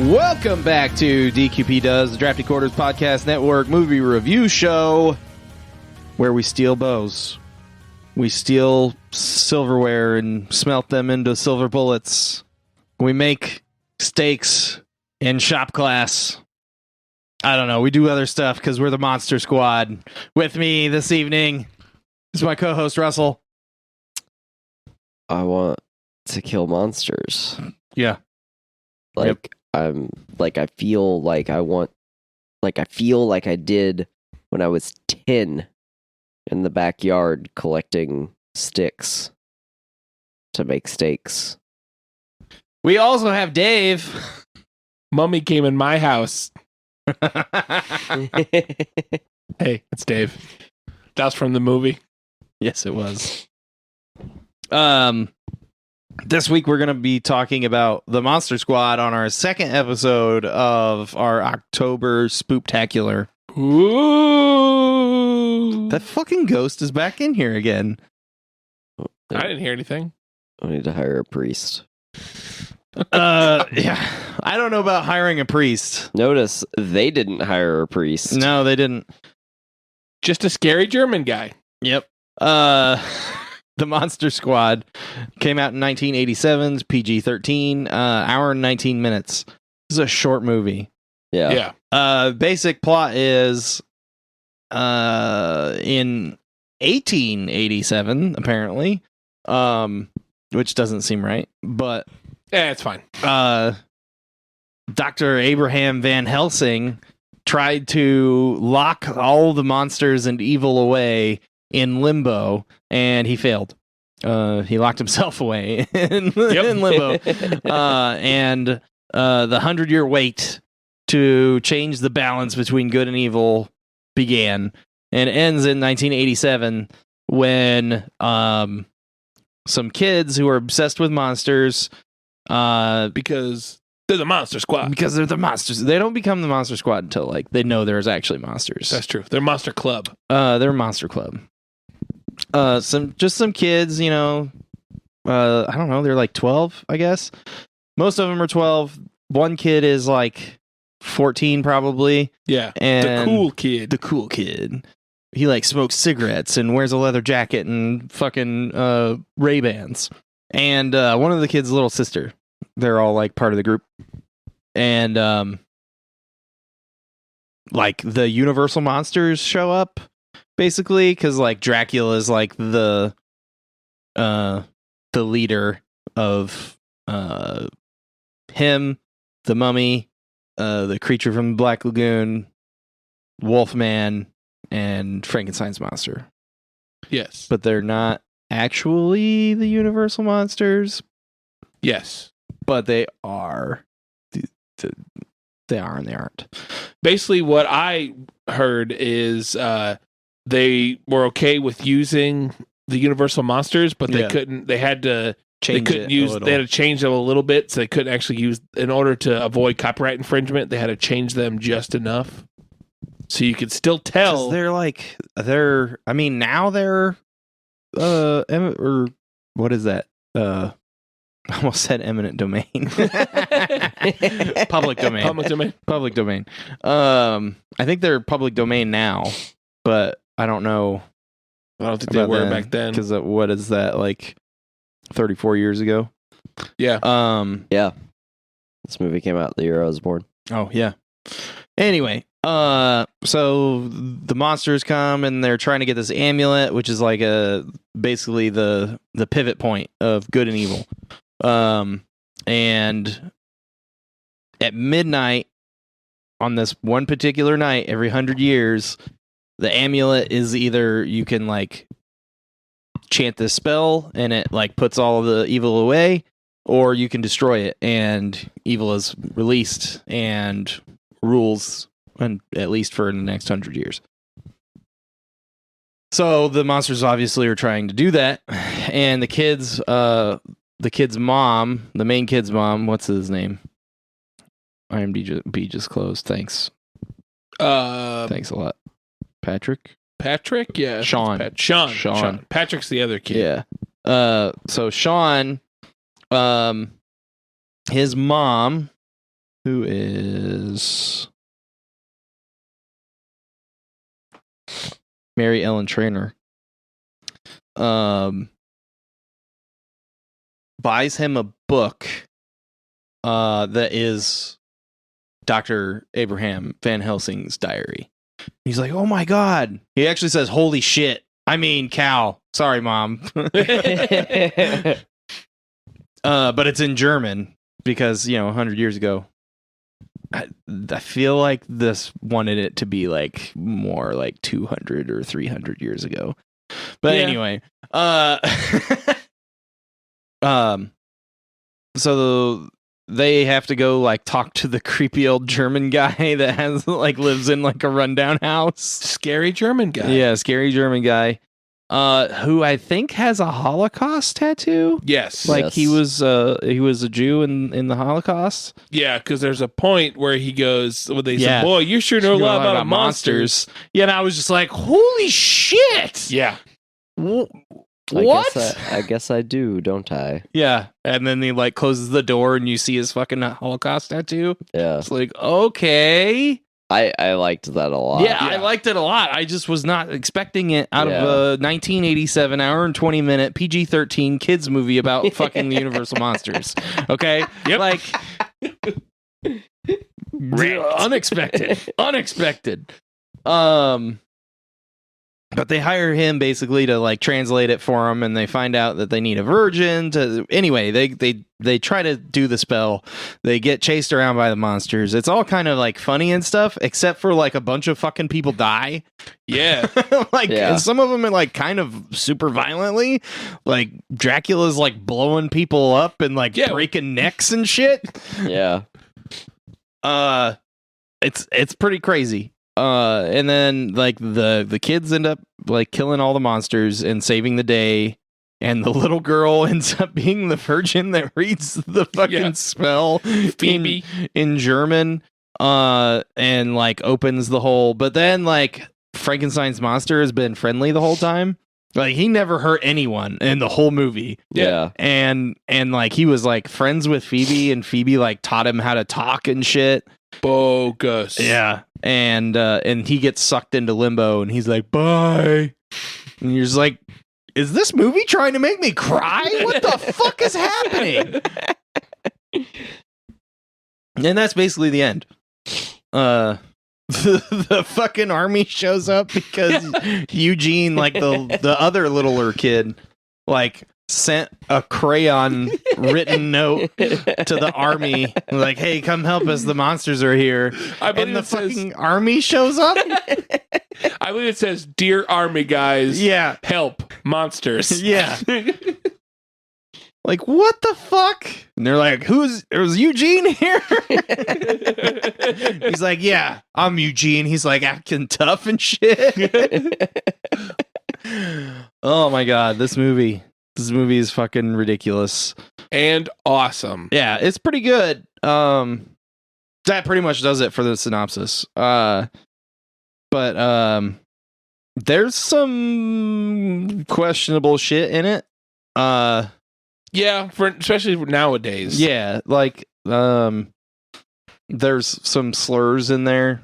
Welcome back to DQP Does, the Drafty Quarters Podcast Network movie review show, where we steal bows. We steal silverware and smelt them into silver bullets. We make steaks in shop class. I don't know. We do other stuff because we're the Monster Squad. With me this evening is my co-host, Russell. I want to kill monsters. Yeah. I feel like I did when I was 10 in the backyard collecting sticks to make steaks. We also have Dave. Mummy came in my house. Hey, it's Dave. That was from the movie. Yes, it was. This week we're going to be talking about the Monster Squad on our second episode of our October Spooktacular. Ooh. That fucking ghost is back in here again. I didn't hear anything. I need to hire a priest. Yeah. I don't know about hiring a priest. Notice they didn't hire a priest. No, they didn't. Just a scary German guy. Yep. The Monster Squad came out in 1987's PG-13, hour and 19 minutes. This is a short movie. Yeah. Basic plot is in 1887, apparently, which doesn't seem right, but Yeah, it's fine. Dr. Abraham Van Helsing tried to lock all the monsters and evil away in limbo, and he failed. He locked himself away in limbo. And the 100-year wait to change the balance between good and evil began, and ends in 1987 when some kids who are obsessed with monsters, Because they're the Monster Squad. because they're the monsters. They don't become the Monster Squad until like they know there's actually monsters. That's true. They're Monster Club. They're Monster Club. Some kids, you know, I don't know, they're like 12, I guess. Most of them are 12. One kid is like 14 probably. Yeah. And The cool kid. The cool kid. He like smokes cigarettes and wears a leather jacket and fucking Ray-Bans. And one of the kids' little sister. They're all like part of the group. And like the Universal monsters show up basically because like Dracula is like the leader of him, the Mummy, the creature from the Black Lagoon, Wolfman, and Frankenstein's monster. Yes. But they're not actually the Universal monsters, Yes. but they are. They are and they aren't. Basically, what I heard is they were okay with using the Universal monsters, but they Yeah. couldn't. They had to. Change they couldn't it use. a little. They had to change them a little bit, so they couldn't actually use. In order to avoid copyright infringement, they had to change them just enough, so you could still 'Cause tell. I mean, now they're or what is that? I almost said eminent domain. Public domain. Public domain. Public domain. I think they're public domain now, but I don't know. I don't think they were back then. Because what is that, like 34 years ago? Yeah. Yeah. This movie came out the year I was born. Oh yeah. Anyway, so the monsters come and they're trying to get this amulet, which is like basically the pivot point of good and evil. And at midnight on this one particular night, every 100 years, the amulet is either you can like chant this spell and it like puts all of the evil away, or you can destroy it and evil is released and rules, and at least for the next 100 years. So the monsters obviously are trying to do that, and the kid's mom, the main kid's mom, what's his name? IMDb just closed. Thanks a lot. Patrick? Patrick? Yeah. Sean. Sean. Patrick's the other kid. Yeah. So Sean, his mom who is Mary Ellen Trainor, buys him a book that is Dr. Abraham Van Helsing's diary. He's like, oh my God. He actually says, holy shit. I mean, cow. Sorry, Mom. But it's in German because, 100 years ago. I feel like this wanted it to be like more like 200 or 300 years ago. But anyway, so they have to go like talk to the creepy old German guy that has like lives in like a rundown house. Scary German guy. Yeah, scary German guy. Who I think has a Holocaust tattoo. Yes. Like he was a Jew in the Holocaust. Yeah, because there's a point where he goes, well, they said, boy, you sure know a lot about monsters. Yeah, and I was just like, holy shit. Yeah. What? I guess I do, don't I? Yeah. And then he like closes the door and you see his fucking Holocaust tattoo. Yeah. It's like, okay. I liked that a lot. Yeah, I liked it a lot. I just was not expecting it out of a 1987 hour and 20 minute PG-13 kids movie about fucking the Universal monsters. Okay? Yep. Like unexpected. But they hire him basically to like translate it for them, and they find out that they need a virgin to. Anyway, they try to do the spell. They get chased around by the monsters. It's all kind of like funny and stuff, except for like a bunch of fucking people die. Yeah, And some of them are like kind of super violently. Like Dracula's like blowing people up and like breaking necks and shit. Yeah. It's pretty crazy. And then like the kids end up like killing all the monsters and saving the day, and the little girl ends up being the virgin that reads the fucking spell Phoebe in German, and like opens the hole. But then like Frankenstein's monster has been friendly the whole time. Like he never hurt anyone in the whole movie. Yeah. And like he was like friends with Phoebe, and Phoebe like taught him how to talk and shit. Bogus. Yeah. And he gets sucked into limbo, and he's like, bye. And you're just like, is this movie trying to make me cry? What the fuck is happening? And that's basically the end. The fucking army shows up because Eugene, like the other littler kid, like sent a crayon written note to the army like, hey, come help us, the monsters are here. And the fucking army shows up. I believe it says, dear army guys, help monsters. Yeah. Like, what the fuck? And they're like, is Eugene here? He's like, yeah, I'm Eugene. He's like acting tough and shit. Oh my God, this movie is fucking ridiculous and awesome. Yeah, it's pretty good. That pretty much does it for the synopsis. But there's some questionable shit in it. Yeah, especially nowadays. Yeah, like there's some slurs in there.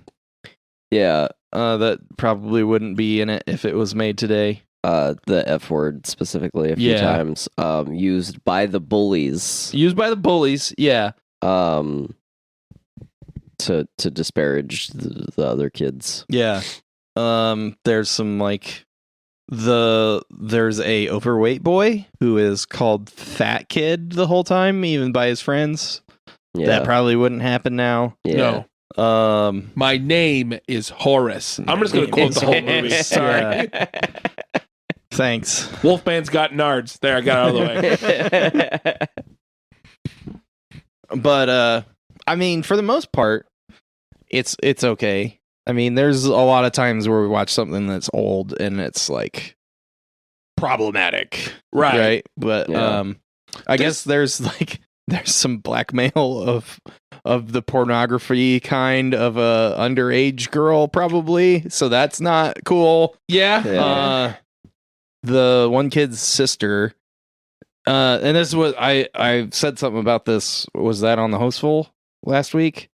Yeah, that probably wouldn't be in it if it was made today. The F word specifically a few times. Used by the bullies. Yeah. To disparage the other kids. Yeah. There's some like there's a overweight boy who is called Fat Kid the whole time, even by his friends. Yeah. That probably wouldn't happen now. Yeah. No. My name is Horace. I'm just going to quote the whole movie. Sorry. Yeah. Thanks. Wolfman's got nards. There, I got it out of the way. But I mean, for the most part, it's okay. I mean, there's a lot of times where we watch something that's old and it's like problematic, right? But I guess there's some blackmail of the pornography kind of a underage girl, probably. So that's not cool. Yeah. The one kid's sister, and this is what I said something about this. Was that on the Hostful? last week.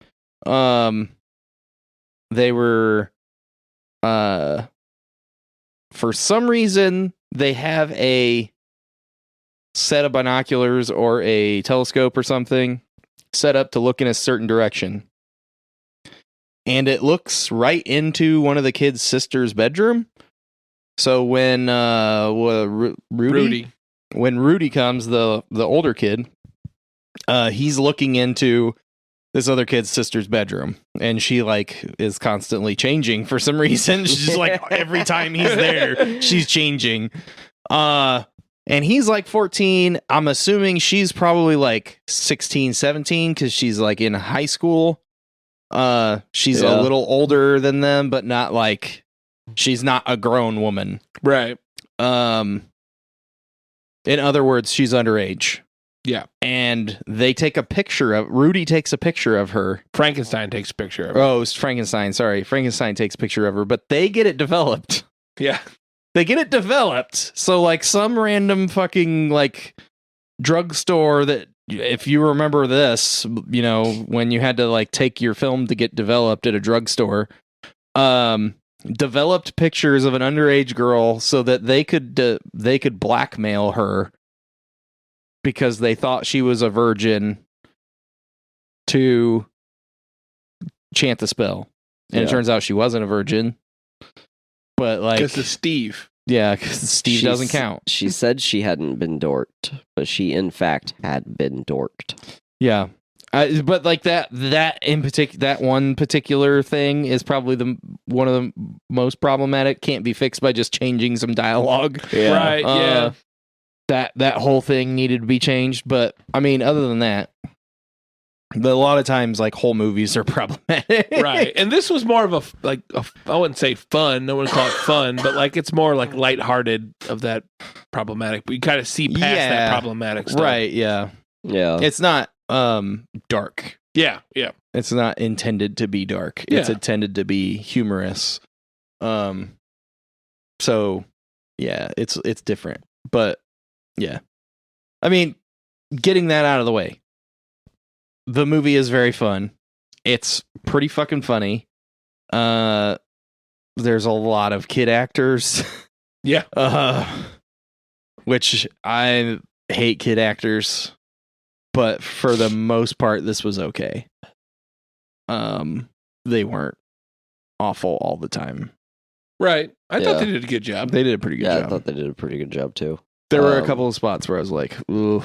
They were for some reason they have a set of binoculars or a telescope or something set up to look in a certain direction. And it looks right into one of the kids' sister's bedroom. So when Rudy comes, the older kid, he's looking into this other kid's sister's bedroom, and she like is constantly changing for some reason. She's just like every time he's there, she's changing. And he's like 14. I'm assuming she's probably like 16, 17 because she's like in high school. She's a little older than them, but not like she's not a grown woman. Right. In other words, she's underage. Yeah. And they take a picture of Rudy takes a picture of her. Frankenstein takes a picture of her. Oh, it's Frankenstein. Sorry. Frankenstein takes a picture of her, but they get it developed. Yeah. They get it developed. So like some random fucking like drugstore that, if you remember this, you know, when you had to like take your film to get developed at a drugstore, developed pictures of an underage girl so that they could blackmail her because they thought she was a virgin to chant the spell. And it turns out she wasn't a virgin. But like, because of Steve. Yeah, because Steve doesn't count. She said she hadn't been dorked, but she in fact had been dorked. Yeah. But like that in particular, that one particular thing is probably one of the most problematic. Can't be fixed by just changing some dialogue. Yeah. Right. Yeah. That whole thing needed to be changed. But I mean, other than that, but a lot of times like whole movies are problematic. Right. And this was more of a I wouldn't say fun. No one call it fun, but like it's more like lighthearted of that problematic. But you kind of see past that problematic stuff. Right. Yeah. Yeah. It's not dark. Yeah. Yeah. It's not intended to be dark. It's intended to be humorous. So yeah, it's different. But yeah. I mean, getting that out of the way. The movie is very fun. It's pretty fucking funny. There's a lot of kid actors. Yeah. Which I hate kid actors, but for the most part, this was okay. They weren't awful all the time. Right. I thought they did a good job. They did a pretty good job. I thought they did a pretty good job too. There were a couple of spots where I was like, ooh,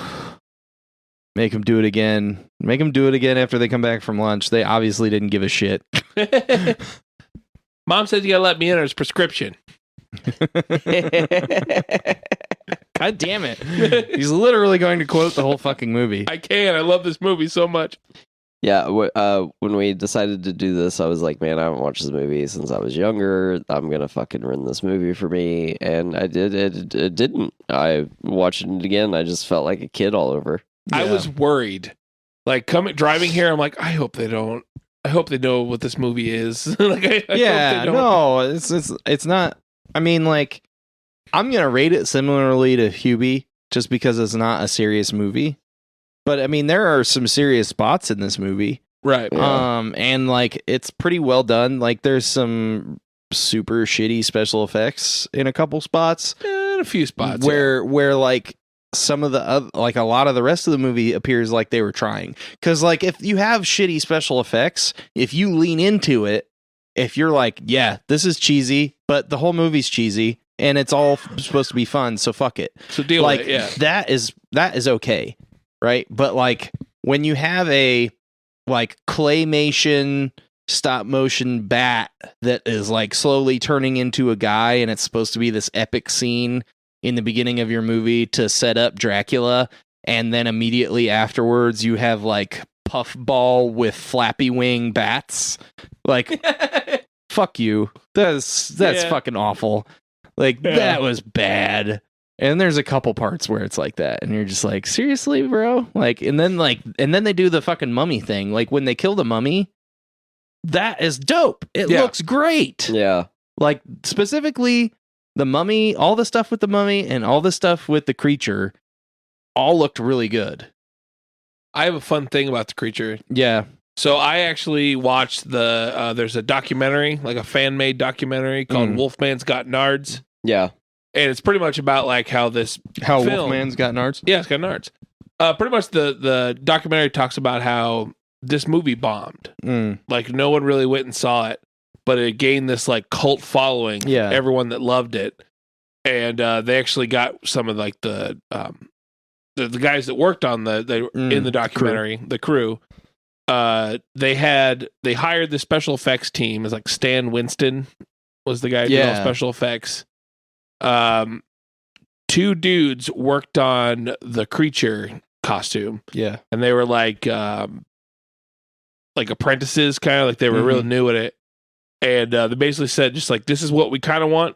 make them do it again. Make them do it again after they come back from lunch. They obviously didn't give a shit. Mom says you gotta let me in. It's prescription. God damn it. He's literally going to quote the whole fucking movie. I can. I love this movie so much. Yeah, when we decided to do this, I was like, man, I haven't watched this movie since I was younger. I'm going to fucking run this movie for me. And I did. It didn't. I watched it again. I just felt like a kid all over. Yeah. I was worried. Like, driving here, I'm like, I hope they don't. I hope they know what this movie is. Like, I hope they don't. No, it's not. I mean, like, I'm going to rate it similarly to Hubie just because it's not a serious movie. But I mean, there are some serious spots in this movie. Right. Yeah. And like, it's pretty well done. Like, there's some super shitty special effects in a couple spots. A few spots. Where like some of the like a lot of the rest of the movie appears like they were trying. Because like, if you have shitty special effects, if you lean into it, if you're like, yeah, this is cheesy, but the whole movie's cheesy and it's all supposed to be fun, so fuck it. So deal like, with it, yeah. That is okay. Right. But like when you have a like claymation stop motion bat that is like slowly turning into a guy and it's supposed to be this epic scene in the beginning of your movie to set up Dracula. And then immediately afterwards you have like puffball with flappy wing bats. Like, fuck you. That's fucking awful. Like that was bad. And there's a couple parts where it's like that, and you're just like, seriously, bro? Like, and then they do the fucking mummy thing. Like when they kill the mummy, that is dope. It looks great. Yeah. Like specifically the mummy, all the stuff with the mummy and all the stuff with the creature all looked really good. I have a fun thing about the creature. Yeah. So I actually watched there's a documentary, like a fan-made documentary called Wolfman's Got Nards. Yeah. And it's pretty much about like how Wolfman's Got Nards? Yeah, it's got nards. Pretty much the documentary talks about how this movie bombed. Like no one really went and saw it, but it gained this like cult following. Yeah. Everyone that loved it. And they actually got some of like the guys that worked on in the documentary, the crew. They hired the special effects team. It's like Stan Winston was the guy who did all special effects. 2 dudes worked on the creature costume. Yeah. And they were like apprentices, kind of like they were real new at it. And they basically said, just like, this is what we kind of want,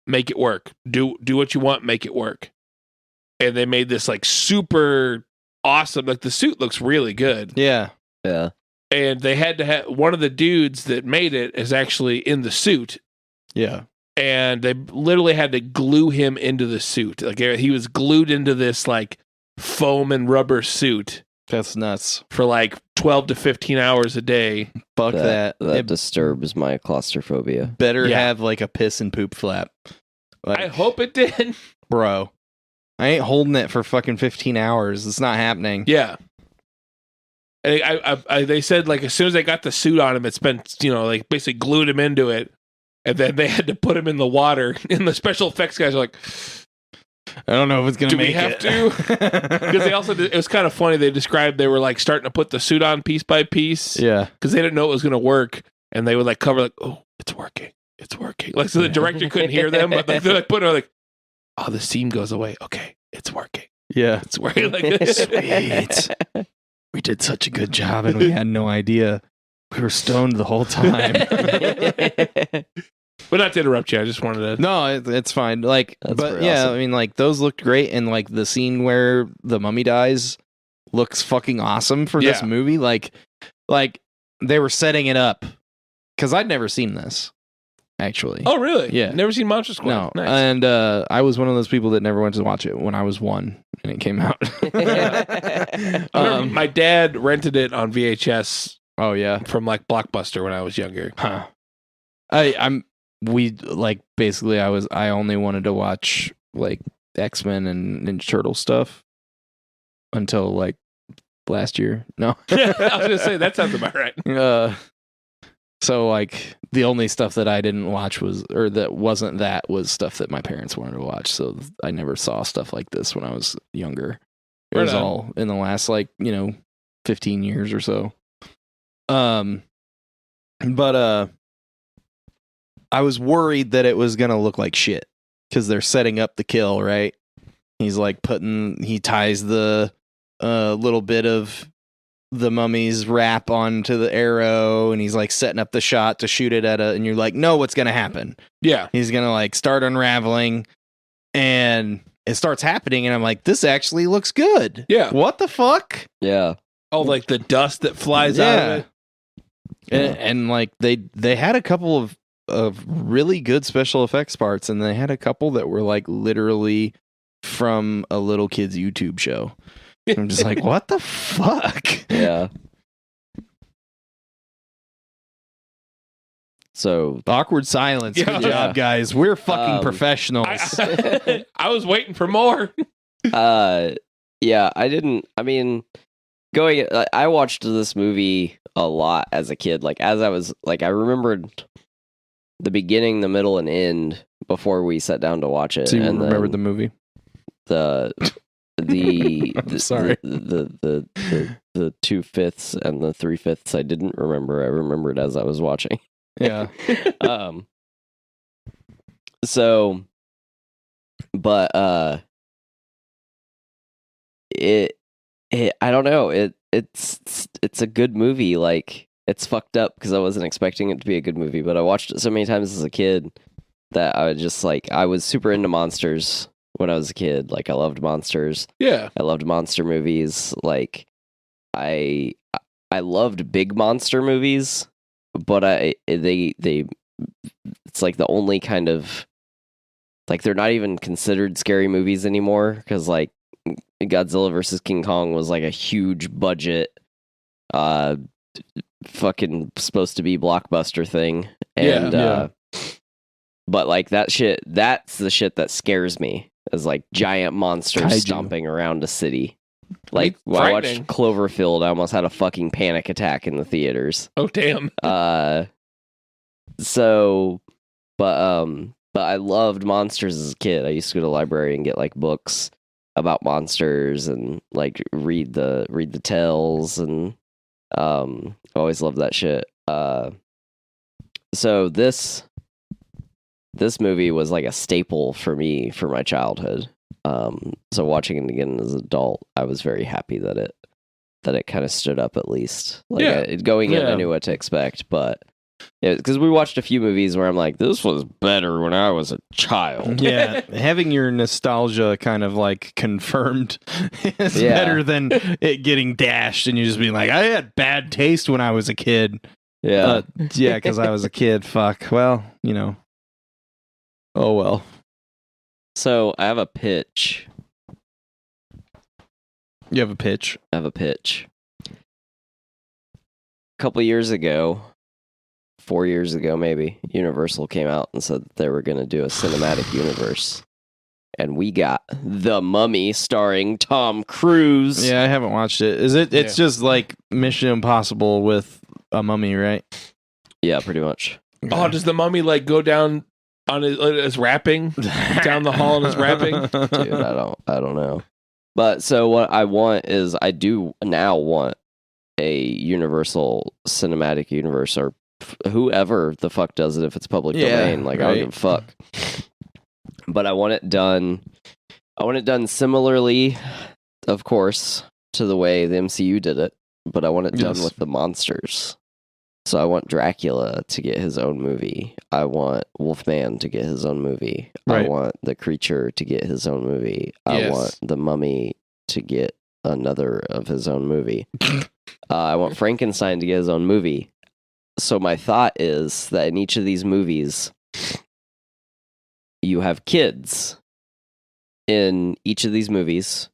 make it work. Do what you want, make it work. And they made this like super awesome, like the suit looks really good. Yeah. Yeah. And they had to have one of the dudes that made it is actually in the suit. Yeah. And they literally had to glue him into the suit. Like he was glued into this like foam and rubber suit. That's nuts. For like 12 to 15 hours a day. Fuck that. That disturbs my claustrophobia. Better have like a piss and poop flap. Like, I hope it did. Bro. I ain't holding it for fucking 15 hours. It's not happening. Yeah. And they said like as soon as they got the suit on him, it's been, like basically glued him into it. And then they had to put him in the water. And the special effects guys are like, I don't know if it's going to make it. Do we have to? Because they also, it was kind of funny. They described they were like starting to put the suit on piece by piece. Yeah. Because they didn't know it was going to work. And they would like cover like, oh, it's working. It's working. Like, so the director couldn't hear them. But like, they're like putting it like, oh, the seam goes away. Okay. It's working. Yeah. It's working. Like, sweet. We did such a good job and we had no idea. We were stoned the whole time. But not to interrupt you, I just wanted to. No, it's fine. Like, That's but yeah, awesome. I mean, like those looked great, and like the scene where the mummy dies looks fucking awesome for this movie. Like they were setting it up because I'd never seen this actually. Oh, really? Yeah, never seen Monster Squad. No, Nice. and I was one of those people that never went to watch it when I was 1 and it came out. My dad rented it on VHS. Oh yeah, from like Blockbuster when I was younger. Huh. I only wanted to watch like X-Men and Ninja Turtle stuff until like last year. No. I was gonna say that sounds about right. So like the only stuff that I didn't watch was stuff that my parents wanted to watch. So I never saw stuff like this when I was younger. It was all in the last 15 years or so. But I was worried that it was going to look like shit because they're setting up the kill, right? He's like he ties the little bit of the mummy's wrap onto the arrow and he's like setting up the shot to shoot it and you're like, no, what's going to happen? Yeah. He's going to like start unraveling and it starts happening and I'm like, this actually looks good. Yeah. What the fuck? Yeah. Oh, like the dust that flies out of it. And like they had a couple of really good special effects parts and they had a couple that were like literally from a little kid's YouTube show. I'm just like, what the fuck? Yeah. So awkward silence. Good job, guys. We're fucking professionals. I was waiting for more. Yeah, I watched this movie a lot as a kid. Like as I was like, I remembered the beginning, the middle, and end before we sat down to watch it. So you and remembered the movie? Sorry. The 2/5 and the 3/5 I didn't remember. I remembered as I was watching. Yeah. So, but I don't know. It's a good movie. Like it's fucked up because I wasn't expecting it to be a good movie, but I watched it so many times as a kid that I was just like, I was super into monsters when I was a kid. Like I loved monsters. Yeah. I loved monster movies. Like I loved big monster movies, but it's like the only kind of like they're not even considered scary movies anymore because like Godzilla versus King Kong was like a huge budget fucking supposed to be blockbuster thing. And but like that's the shit that scares me, is like giant monsters Kaiju. stomping around a city. Like when I Frightening. watched Cloverfield, I almost had a fucking panic attack in the theaters. Oh damn. But I loved monsters as a kid. I used to go to the library and get like books about monsters and like read the tales, and always loved that shit. So this movie was like a staple for me for my childhood. So watching it again as an adult, I was very happy that it kind of stood up at least. Like going in, I knew what to expect, but because we watched a few movies where I'm like, this was better when I was a child. Yeah, having your nostalgia kind of like confirmed is better than it getting dashed and you just being like, I had bad taste when I was a kid. Yeah, because I was a kid. Fuck. Well, oh well. So I have a pitch. You have a pitch? I have a pitch. A couple years ago, 4 years ago maybe, Universal came out and said that they were going to do a cinematic universe. And we got The Mummy starring Tom Cruise. Yeah, I haven't watched it. It's just like Mission Impossible with a mummy, right? Yeah, pretty much. Oh, does the mummy like go down on his rapping down the hall and his rapping? Dude, I don't know. But so what I want is, I do now want a Universal Cinematic Universe, or whoever the fuck does it if it's public domain. Like, I don't give a fuck. But I want it done similarly, of course, to the way the MCU did it. But I want it done with the monsters. So I want Dracula to get his own movie. I want Wolfman to get his own movie. Right. I want the Creature to get his own movie. I want the Mummy to get another of his own movie. I want Frankenstein to get his own movie. So my thought is that in each of these movies, you have kids in each of these movies,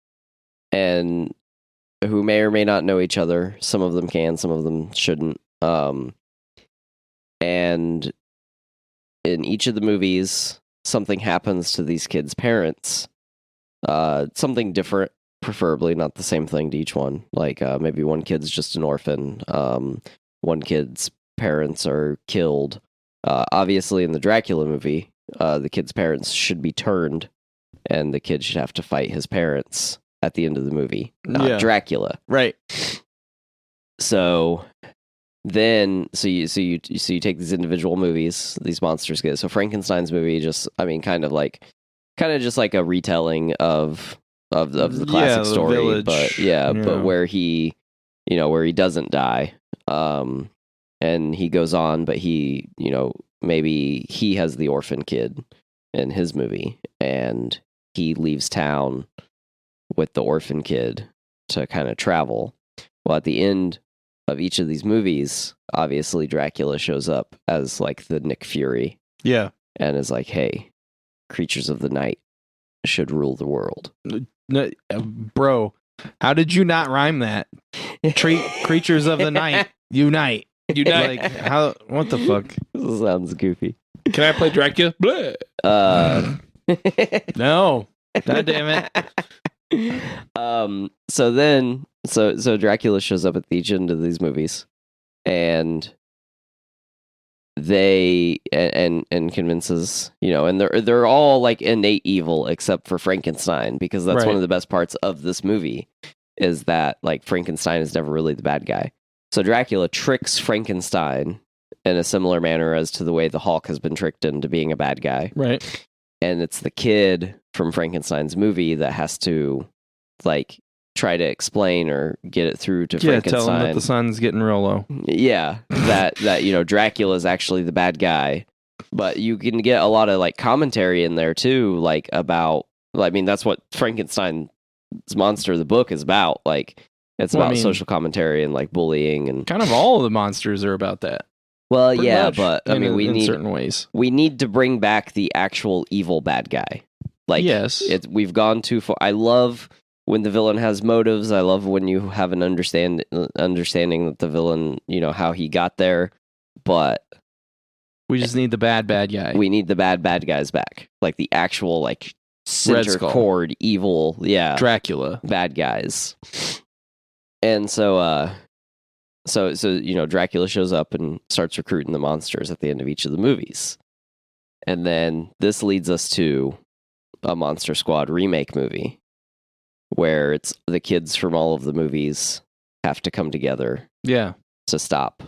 and who may or may not know each other. Some of them can, some of them shouldn't. And in each of the movies, something happens to these kids' parents. Something different, preferably not the same thing to each one. Like maybe one kid's just an orphan. One kid's parents are killed. Obviously, in the Dracula movie, the kid's parents should be turned, and the kid should have to fight his parents at the end of the movie, not Dracula. Right. So then, so you take these individual movies, these monsters get. So Frankenstein's movie, just kind of just like a retelling of the classic the story, village. but where he doesn't die, and he goes on, but he, maybe he has the orphan kid in his movie, and he leaves town with the orphan kid to kind of travel. Well, at the end of each of these movies, obviously Dracula shows up as like the Nick Fury. Yeah. And is like, hey, creatures of the night should rule the world. No, bro, how did you not rhyme that? Creatures of the night, unite. Unite. Like, how? What the fuck? This sounds goofy. Can I play Dracula? Blah. No. God damn it. So Dracula shows up at each end of these movies, and they and convinces, and they're all like innate evil except for Frankenstein, because that's one of the best parts of this movie, is that like Frankenstein is never really the bad guy. So Dracula tricks Frankenstein in a similar manner as to the way the Hulk has been tricked into being a bad guy. Right. And it's the kid from Frankenstein's movie that has to like try to explain or get it through to Frankenstein. Tell him that the sun's getting real low. Yeah, that Dracula is actually the bad guy. But you can get a lot of like commentary in there too, like about, that's what Frankenstein's monster, the book, is about. Like, it's about social commentary and like bullying, and kind of all of the monsters are about that. Well, Pretty yeah, much, but we need certain ways. We need to bring back the actual evil bad guy. Like, yes, we've gone too far. I love when the villain has motives. I love when you have an understanding that the villain, how he got there. But we just need the bad guy. We need the bad guys back, like the actual center core evil, Dracula bad guys. And so Dracula shows up and starts recruiting the monsters at the end of each of the movies. And then this leads us to a Monster Squad remake movie where it's the kids from all of the movies have to come together to stop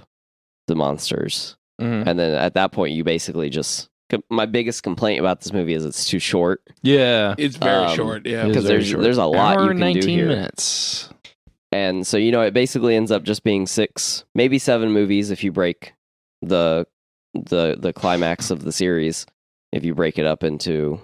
the monsters. Mm-hmm. And then at that point, you basically just... My biggest complaint about this movie is it's too short. Yeah. It's very short, yeah. Because there's a lot you can 19 do here. minutes. And so, it basically ends up just being 6, maybe 7 movies if you break the climax of the series, if you break it up into...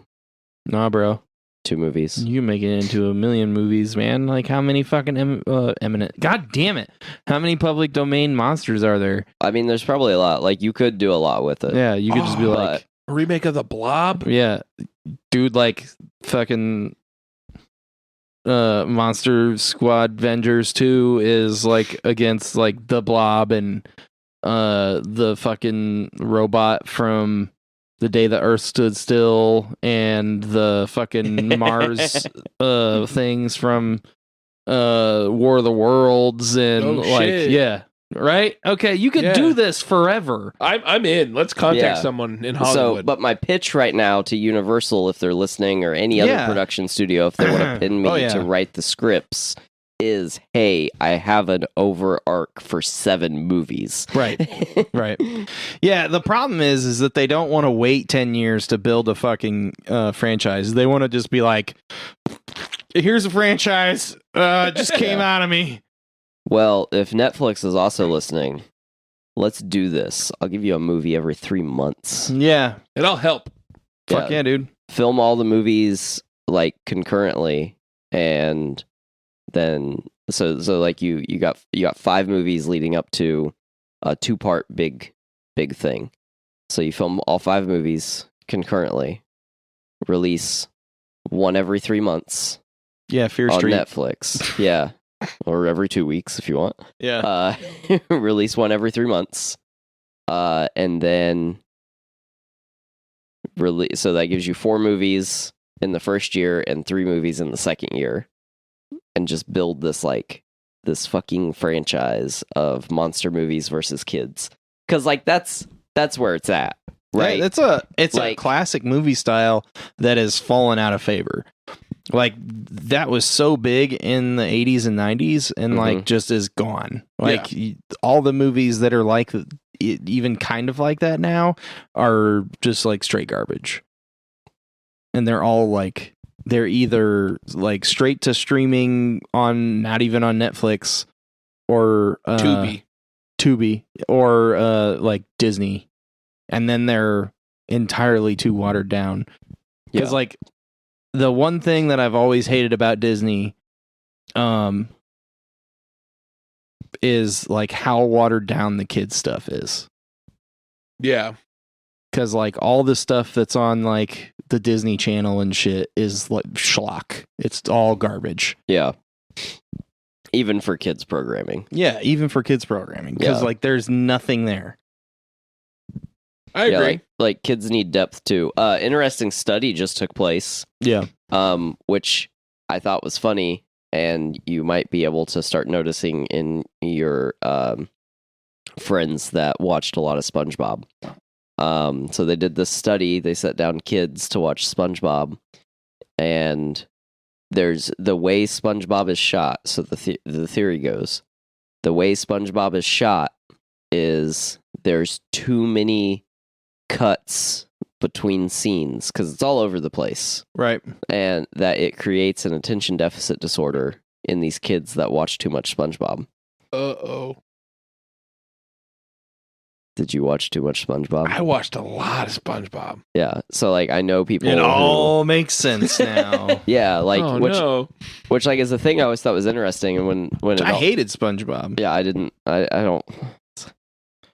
Nah, bro. 2 movies. You make it into a million movies, man. Like, how many fucking eminent... God damn it. How many public domain monsters are there? I mean, there's probably a lot. Like, you could do a lot with it. Yeah, you could just be like... A remake of The Blob? Yeah. Dude, like, fucking... Monster Squad Vengers 2 is, like, against, like, the Blob and the fucking robot from... The Day the Earth Stood Still, and the fucking Mars things from War of the Worlds, and shit. right? Okay, you could do this forever. I'm in. Let's contact someone in Hollywood. So, but my pitch right now to Universal, if they're listening, or any other production studio, if they want to pin me to write the scripts, is, hey, I have an over arc for 7 movies. Right. Yeah, the problem is that they don't want to wait 10 years to build a fucking franchise. They want to just be like, here's a franchise, just came out of me. Well, if Netflix is also listening, let's do this. I'll give you a movie every 3 months. Yeah. It'll help. Fuck yeah, dude. Film all the movies, like, concurrently, and... Then so like you got 5 movies leading up to a 2-part big thing. So you film all 5 movies concurrently, release one every 3 months. Yeah, Fear on Street. Netflix. Yeah, or every 2 weeks if you want. Yeah. Release one every 3 months, and then release. So that gives you 4 movies in the first year and 3 movies in the second year. And just build this fucking franchise of monster movies versus kids, because that's where it's at, right? Yeah, it's a classic movie style that has fallen out of favor. Like, that was so big in the 80s and 90s, and like just is gone. Like all the movies that are like even kind of like that now are just like straight garbage, and they're all like. They're either like straight to streaming on, not even on Netflix, or Tubi, or like Disney, and then they're entirely too watered down. Because like the one thing that I've always hated about Disney, is like how watered down the kids stuff is. Yeah. Because like all the stuff that's on like the Disney Channel and shit is like schlock. It's all garbage. Yeah. Even for kids programming. Yeah, even for kids programming. Because like there's nothing there. I agree. Like kids need depth too. Interesting study just took place. Yeah. Which I thought was funny, and you might be able to start noticing in your friends that watched a lot of SpongeBob. So they did this study. They set down kids to watch SpongeBob, and there's the way SpongeBob is shot. So the theory goes, the way SpongeBob is shot is there's too many cuts between scenes because it's all over the place, right? And that it creates an attention deficit disorder in these kids that watch too much SpongeBob. Uh-oh. Did you watch too much SpongeBob? I watched a lot of SpongeBob. Yeah, so like I know people. It all makes sense now. Yeah, like which like is the thing I always thought was interesting, and when I hated SpongeBob. Yeah, I didn't. I don't.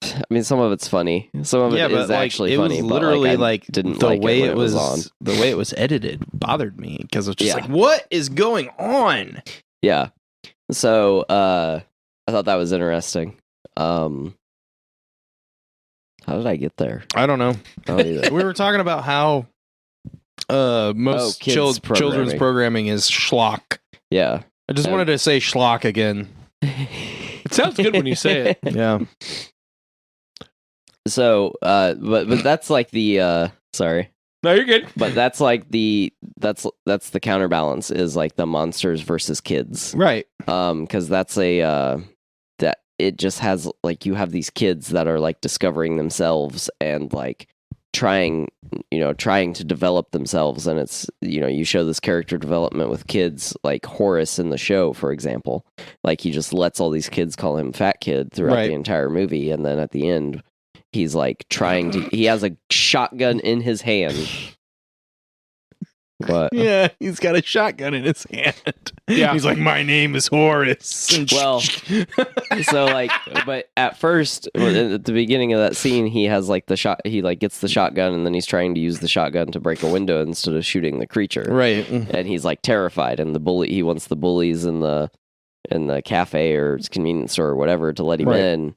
I mean, some of it's funny. Some of it is actually funny. It was literally but, like, I didn't the like way it was on. the way it was edited bothered me because it's just Yeah. like, what is going on? Yeah. So I thought that was interesting. How did I get there? I don't know. I don't either. We were talking about how most kids children's programming is schlock. Yeah. I just wanted to say schlock again. It sounds good when you say it. Yeah. So, but that's like the sorry. No, you're good. But that's like that's the counterbalance is like the monsters versus kids. Right. Because that's that it just has like you have these kids that are like discovering themselves and like trying to develop themselves, and it's you show this character development with kids like Horace in the show, for example. Like he just lets all these kids call him Fat Kid throughout the entire movie, and then at the end he's like he has a shotgun in his hand. What? Yeah, he's got a shotgun in his hand. Yeah. He's like, my name is Horace. Well, so like, but at first, at the beginning of that scene, he has like he like gets the shotgun, and then he's trying to use the shotgun to break a window instead of shooting the creature. Right. And he's like terrified, and he wants the bullies in the cafe or convenience store or whatever to let him in,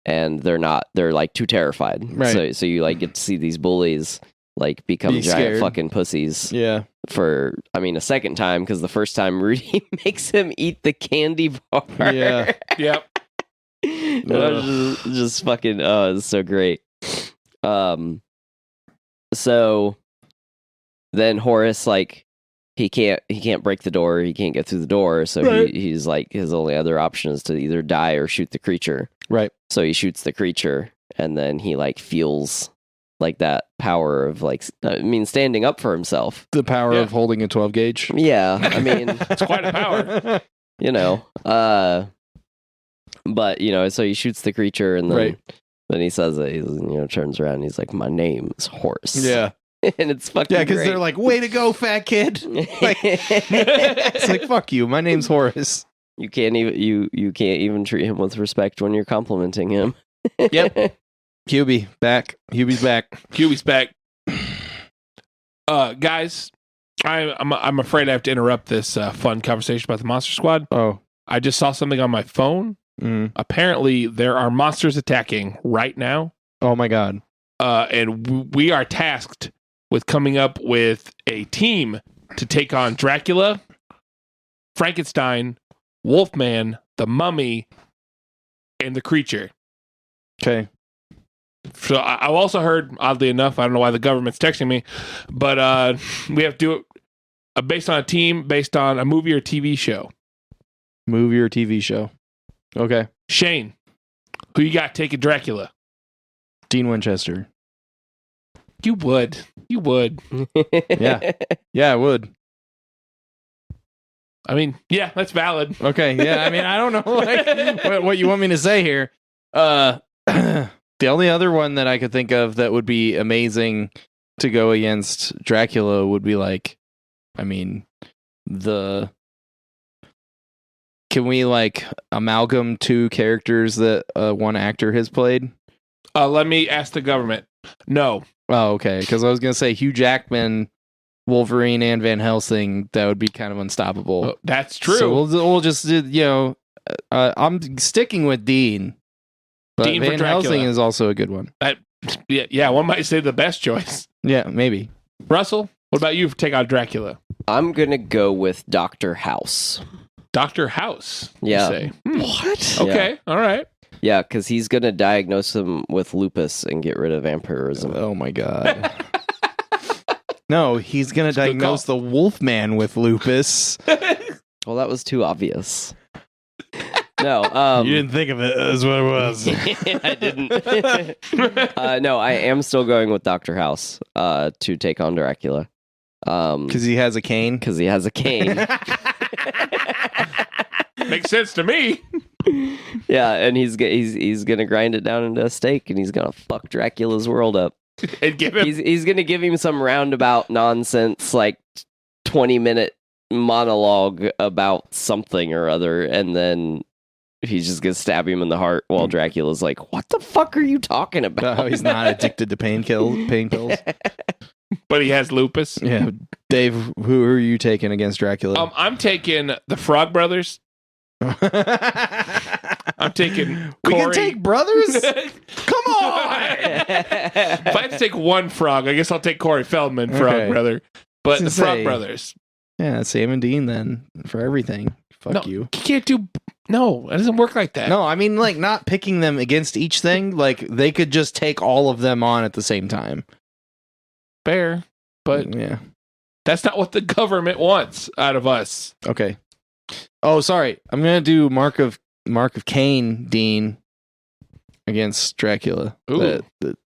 and they're like too terrified. Right. So you like get to see these bullies like become Be giant scared. fucking pussies. Yeah. For a second time, because the first time Rudy makes him eat the candy bar. Yeah. Yep. It was just fucking it's so great. So then Horace, like, he can't break the door, he can't get through the door, so he's like, his only other option is to either die or shoot the creature. Right. So he shoots the creature, and then he like feels like that power of like standing up for himself. The power of holding a 12 gauge. Yeah, I mean It's quite a power. But so he shoots the creature, and then he says it. He turns around and he's like, "My name is Horse." Yeah. And it's fucking Yeah, because great. they're like, way to go, fat kid. Like, it's like, fuck you. My name's Horace. You can't even treat him with respect when you're complimenting him. Yep. Hubie back. Hubie's back. Hubie's back. Guys, I'm afraid I have to interrupt this fun conversation about the Monster Squad. Oh. I just saw something on my phone. Apparently, there are monsters attacking right now. Oh my god. And we are tasked with coming up with a team to take on Dracula, Frankenstein, Wolfman, the Mummy, and the Creature. Okay. So I've also heard, oddly enough, I don't know why the government's texting me, but we have to do it based on a team, based on a movie or TV show. Movie or TV show. Okay. Shane, who you got taking Dracula? Dean Winchester. You would. Yeah. Yeah, I would. I mean, yeah, that's valid. Okay. Yeah. I mean, I don't know like, what you want me to say here. The only other one that I could think of that would be amazing to go against Dracula would be like, I mean, can we like amalgam two characters that one actor has played? Let me ask the government. No. Oh, okay. Because I was going to say Hugh Jackman, Wolverine, and Van Helsing, that would be kind of unstoppable. Oh, that's true. So we'll just, I'm sticking with Dean. But Dean for Van Dracula. Helsing is also a good one. Yeah, one might say the best choice. Yeah, maybe. Russell, what about you for take out Dracula? I'm gonna go with Dr. House. Dr. House. Yeah. You say. What? Okay, all right. Yeah, because he's gonna diagnose him with lupus and get rid of vampirism. Oh my god. No, he's going to That's a good diagnose the Wolfman with lupus. Well, that was too obvious. No, You didn't think of it as what it was. I didn't. No, I am still going with Dr. House to take on Dracula. Because he has a cane? Because he has a cane. Makes sense to me. Yeah, and he's gonna grind it down into a steak, and he's gonna fuck Dracula's world up. And give him. He's gonna give him some roundabout nonsense, like 20-minute monologue about something or other, and then he's just gonna stab him in the heart while Dracula's like, "What the fuck are you talking about?" Oh, he's not addicted to pain pills. But he has lupus. Yeah, Dave, who are you taking against Dracula? I'm taking the Frog Brothers. I'm taking We Corey. can take brothers. Come on. If I have to take one frog, I guess I'll take Corey Feldman, Frog Okay. Brother. But I the was gonna Frog say- Brothers. Yeah, Sam and Dean then for everything. Fuck No, you. You can't do. No, it doesn't work like that. No, I mean like not picking them against each thing. Like they could just take all of them on at the same time. Fair. But Yeah. that's not what the government wants out of us. Okay. Oh, sorry. I'm gonna do Mark of Cain Dean against Dracula. Ooh.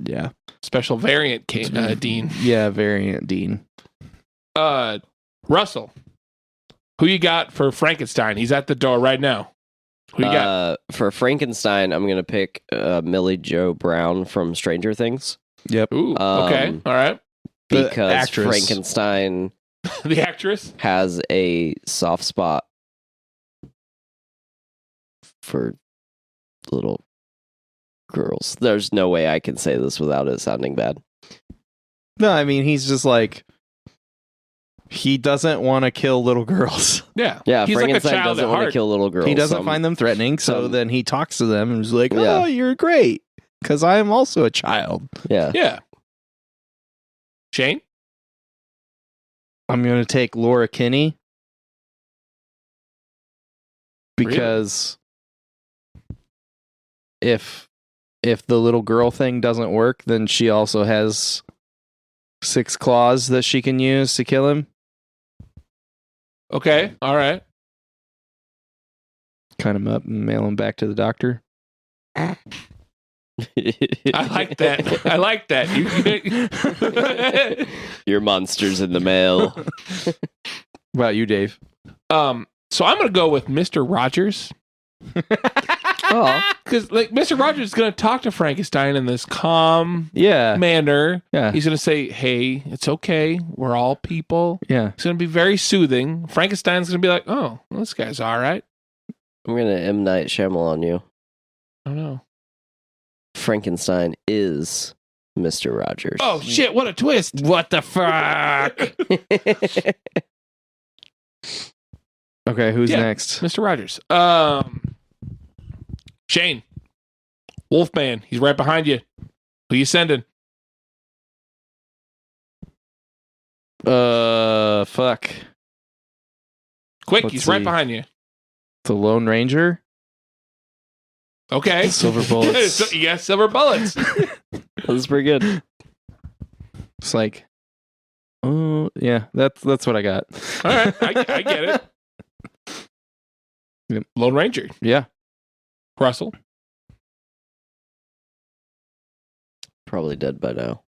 Yeah. Special variant Dean. Yeah, variant Dean. Russell, who you got for Frankenstein? He's at the door right now. Who you got? For Frankenstein, I'm gonna pick Millie Jo Brown from Stranger Things. Yep. Ooh, okay. All right. The Because actress. Frankenstein The actress? has a soft spot for little girls. There's no way I can say this without it sounding bad. No, I mean he's just like he doesn't want to kill little girls. Yeah. Yeah, He's like a Frankenstein child doesn't at want to heart. kill little girls. He doesn't find them threatening, so some- then he talks to them and is like, "Oh, Yeah. you're great, because I am also a child." Yeah. Yeah. Shane? I'm gonna take Laura Kinney because if the little girl thing doesn't work, then she also has 6 claws that she can use to kill him. Okay. All right. Cut him up and mail him back to the doctor. I like that. I like that. Your monster's in the mail. What about you, Dave? So I'm going to go with Mr. Rogers. Oh. Because like Mr. Rogers is going to talk to Frankenstein in this calm Yeah, manner. yeah, He's going to say, "Hey, it's okay. We're all people." yeah. It's going to be very soothing. Frankenstein's going to be like, "Oh, well, this guy's all right." I'm gonna M. Night Shyamalan you. I don't know. Frankenstein is Mr. Rogers. Oh shit! What a twist! What the fuck? Okay, who's Yeah. next? Mr. Rogers. Shane. Wolfman. He's right behind you. Who you sending? Fuck. Quick, Let's he's right see. behind you. The Lone Ranger? Okay. Silver bullets. So, you got silver bullets. That's pretty good. It's like, oh yeah, that's what I got. All right, I get it. Yep. Lone Ranger. Yeah. Russell. Probably dead by now.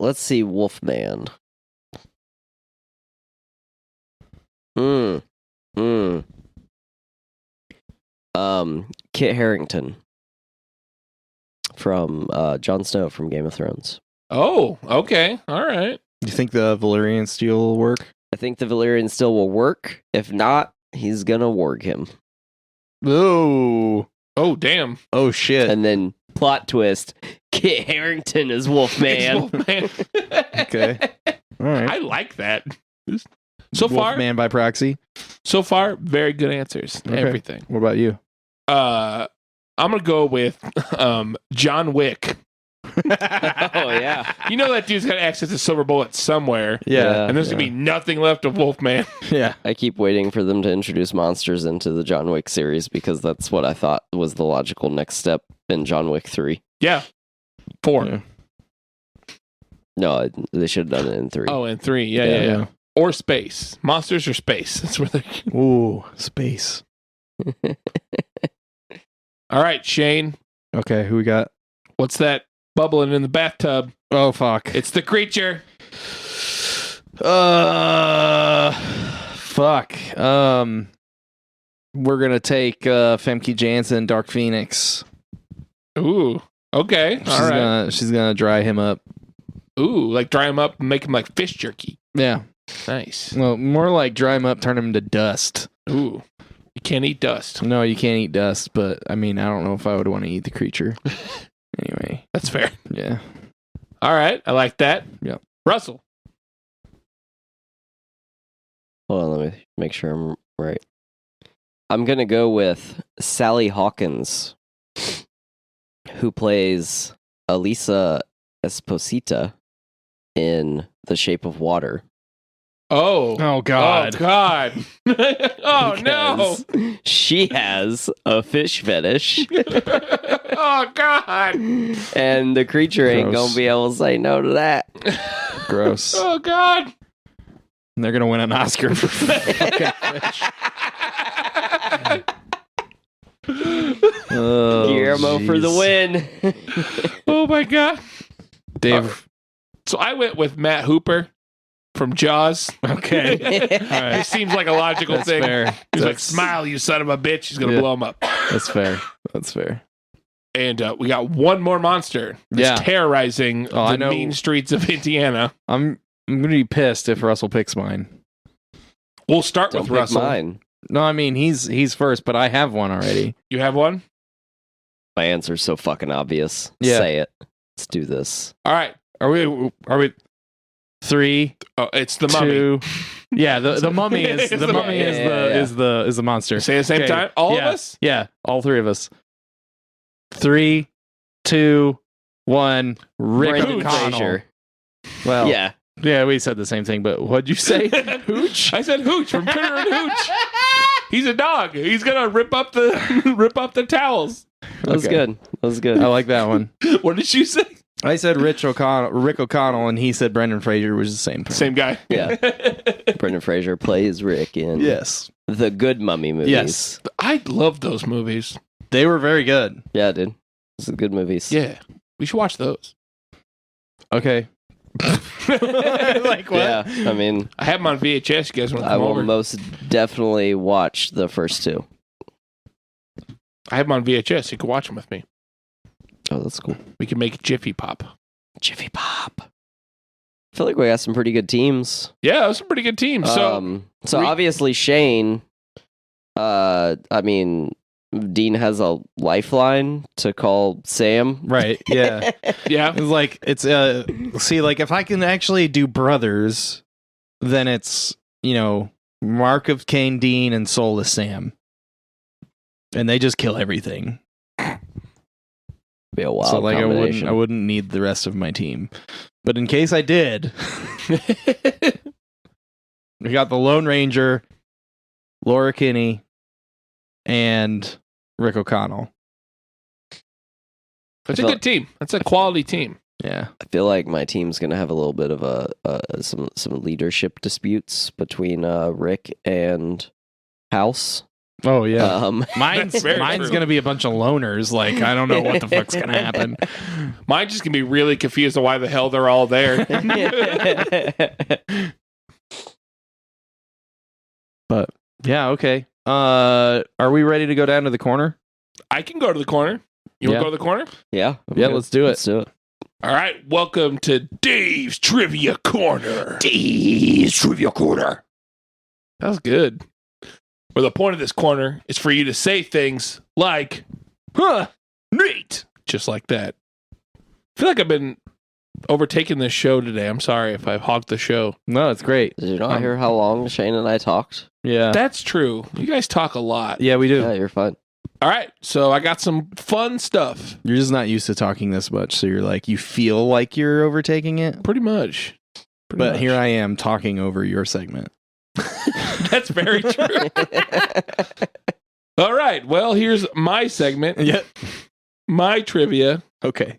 Let's see, Wolfman. Kit Harington from Jon Snow from Game of Thrones. Oh, okay. All right. Do you think the Valyrian steel will work? I think the Valyrian still will work. If not, he's gonna warg him. Oh. Oh, damn. Oh shit. And then plot twist: Kit Harington is Wolfman. Wolfman. Okay. All right. I like that. So far, Man by proxy. very good answers. Okay. Everything. What about you? I'm gonna go with John Wick. Oh yeah. You know that dude's got access to silver bullets somewhere, Yeah. and there's gonna be nothing left of Wolfman. Yeah. I keep waiting for them to introduce monsters into the John Wick series because that's what I thought was the logical next step in John Wick 3. Yeah. 4. Yeah. No, they should have done it in 3. Oh, and 3. Yeah. Or space. Monsters or space. That's where they're. Ooh, space. All right, Shane. Okay, who we got? What's that bubbling in the bathtub? Oh fuck. It's the creature. Fuck. We're gonna take Femke Janssen, Dark Phoenix. Ooh. Okay. All right. She's gonna dry him up. Ooh, like dry him up and make him like fish jerky. Yeah. Nice. Well, more like dry him up, turn him into dust. Ooh. You can't eat dust. No, you can't eat dust, but I mean, I don't know if I would want to eat the creature. Anyway. That's fair. Yeah. All right. I like that. Yep. Russell. Hold on, let me make sure I'm right. I'm going to go with Sally Hawkins, who plays Elisa Esposito in The Shape of Water. Oh. Oh, God. Oh, God. Oh, no. Because she has a fish fetish. Oh, God. And the creature ain't Gross. going to be able to say no to that. Gross. Oh, God. They're going to win an Oscar for fucking fish. Oh, Guillermo for the jeez. win. Oh, my God. Dave. So I went with Matt Hooper from Jaws. Okay. All right. It seems like a logical That's thing. fair. He's like, That's- smile, you son of a bitch. He's going to Yeah. blow him up. That's fair. That's fair. And we got one more monster that's Yeah. terrorizing Oh, I the know. mean streets of Indiana. I'm gonna be pissed if Russell picks mine. We'll start Don't with pick Russell. mine. No, I mean he's first, but I have one already. You have one? My answer's so fucking obvious. Yeah. Say it. Let's do this. All right. Are we 3, Oh, it's the mummy. 2? Yeah, the mummy is It's the the mummy mummy. is the monster. Say it at the same Okay. time? All Yeah. of us? Yeah, all 3 of us. 3, 2, 1. Rick Brendan O'Connell. Fraser. Well, Yeah. we said the same thing, but what'd you say? Hooch? I said Hooch from Critter and Hooch. He's a dog. He's gonna rip up the towels. That was Okay. good. That was good. I like that one. What did you say? I said Rick O'Connell, and he said Brendan Fraser was the same person. Same guy. Yeah. Brendan Fraser plays Rick in Yes. the good mummy movies. Yes. I love those movies. They were very good. Yeah, dude. Those are good movies. Yeah. We should watch those. Okay. Like what? Yeah. I mean, I have them on VHS. You guys want to I come will over? most definitely watch the first 2. I have them on VHS. You can watch them with me. Oh, that's cool. We can make Jiffy Pop. Jiffy Pop. I feel like we got some pretty good teams. Yeah, that was a pretty good team. So So we- obviously Shane, I mean, Dean has a lifeline to call Sam. Right. Yeah. yeah, It's like it's see, like if I can actually do brothers, then it's Mark of Cain, Dean, and Soulless Sam, and they just kill everything. Be a wild So like combination. I wouldn't need the rest of my team, but in case I did, we got the Lone Ranger, Laura Kinney, and Rick O'Connell. it's a good team. That's a quality team. Yeah. I feel like my team's gonna have a little bit of some leadership disputes between Rick and House. Oh yeah. That's very Mine's true. gonna be a bunch of loners. Like I don't know what the fuck's gonna happen. Mine's just gonna be really confused on why the hell they're all there. But yeah, okay. Are we ready to go down to the corner? I can go to the corner. You want Yeah. to go to the corner? Yeah. Yeah, let's do it. Let's do it. All right. Welcome to Dave's Trivia Corner. Dave's Trivia Corner. That was good. Where the point of this corner is for you to say things like, huh, neat. Just like that. I feel like I've been overtaking this show today. I'm sorry if I've hogged the show. No, it's great. Did you not hear how long Shane and I talked? Yeah. That's true. You guys talk a lot. Yeah, we do. Yeah, you're fine. All right. So I got some fun stuff. You're just not used to talking this much, so you're like you feel like you're overtaking it. Pretty much. But here I am talking over your segment. That's very true. All right. Well, here's my segment. Yeah. My trivia. Okay.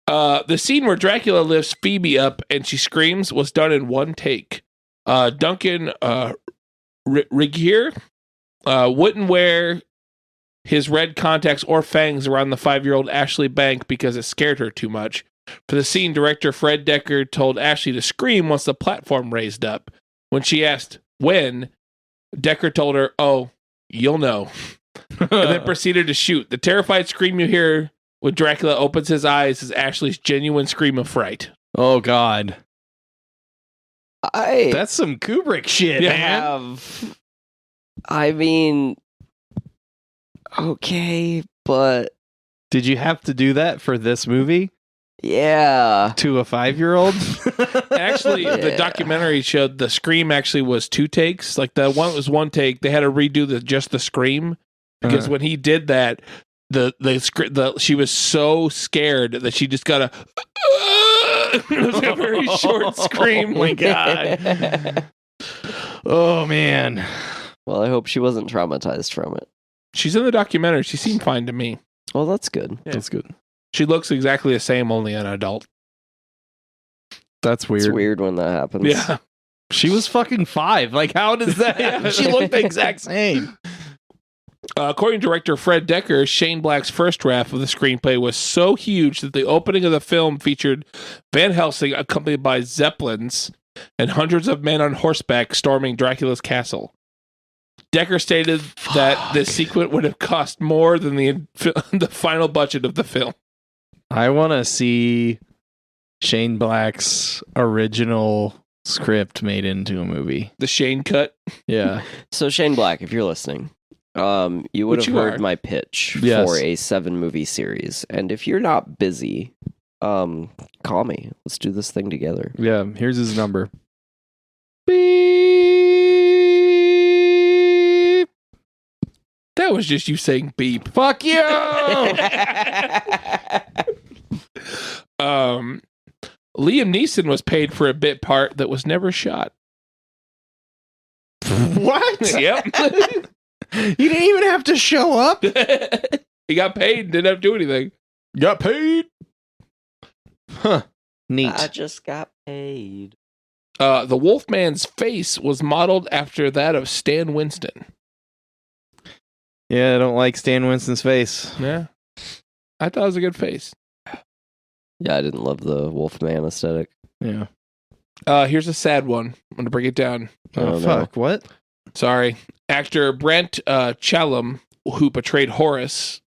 The scene where Dracula lifts Phoebe up and she screams was done in one take. Duncan Regier wouldn't wear his red contacts or fangs around the 5-year-old Ashley Bank because it scared her too much. For the scene, director Fred Decker told Ashley to scream once the platform raised up. When she asked when, Decker told her, "Oh, you'll know," and then proceeded to shoot. The terrified scream you hear when Dracula opens his eyes is Ashley's genuine scream of fright. Oh God. I That's some Kubrick shit, Yeah. man. have. I mean, okay, but Did you have to do that for this movie yeah. to a 5-year-old? Actually, the Yeah. documentary showed the scream actually was 2 takes. Like the one was 1 take. They had to redo just the scream because when he did that, she was so scared that she just got a. It was a very short scream. Oh my god. Oh man. Well, I hope she wasn't traumatized from it. She's in the documentary. She seemed fine to me. Well, that's good. Yeah. That's good. She looks exactly the same, only an adult. That's weird. It's weird when that happens. Yeah. She was fucking 5. Like, how does that happen? She looked the exact same. According to director Fred Decker, Shane Black's first draft of the screenplay was so huge that the opening of the film featured Van Helsing accompanied by Zeppelins and hundreds of men on horseback storming Dracula's castle. Decker stated that this sequence would have cost more than the final budget of the film. I want to see Shane Black's original script made into a movie. The Shane cut. Yeah. So Shane Black, if you're listening, you would Which have you heard are. my pitch Yes. for a 7-movie series. And if you're not busy, call me. Let's do this thing together. Yeah. Here's his number. That was just you saying beep. Fuck you. Liam Neeson was paid for a bit part that was never shot. What? Yep. You didn't even have to show up. He got paid and didn't have to do anything. Got paid. Huh. Neat. I just got paid. The Wolfman's face was modeled after that of Stan Winston. Yeah, I don't like Stan Winston's face. Yeah. I thought it was a good face. Yeah, I didn't love the Wolfman aesthetic. Yeah. Here's a sad one. I'm going to break it down. Oh, Oh, no. fuck. What? Sorry. Actor Brent Challam, who portrayed Horace,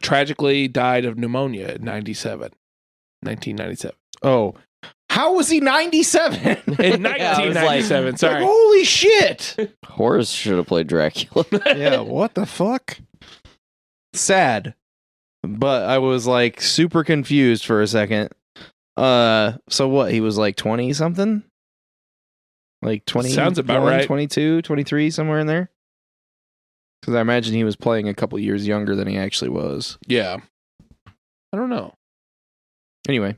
tragically died of pneumonia at 1997. Oh. How was he 97? In Yeah, I was 1997, Like, sorry. holy shit. Horace should have played Dracula. Yeah, what the fuck? Sad. But I was like super confused for a second. So what? He was like 20 something? Like 20? Sounds about right. 22, 23, somewhere in there? Because I imagine he was playing a couple years younger than he actually was. Yeah. I don't know. Anyway.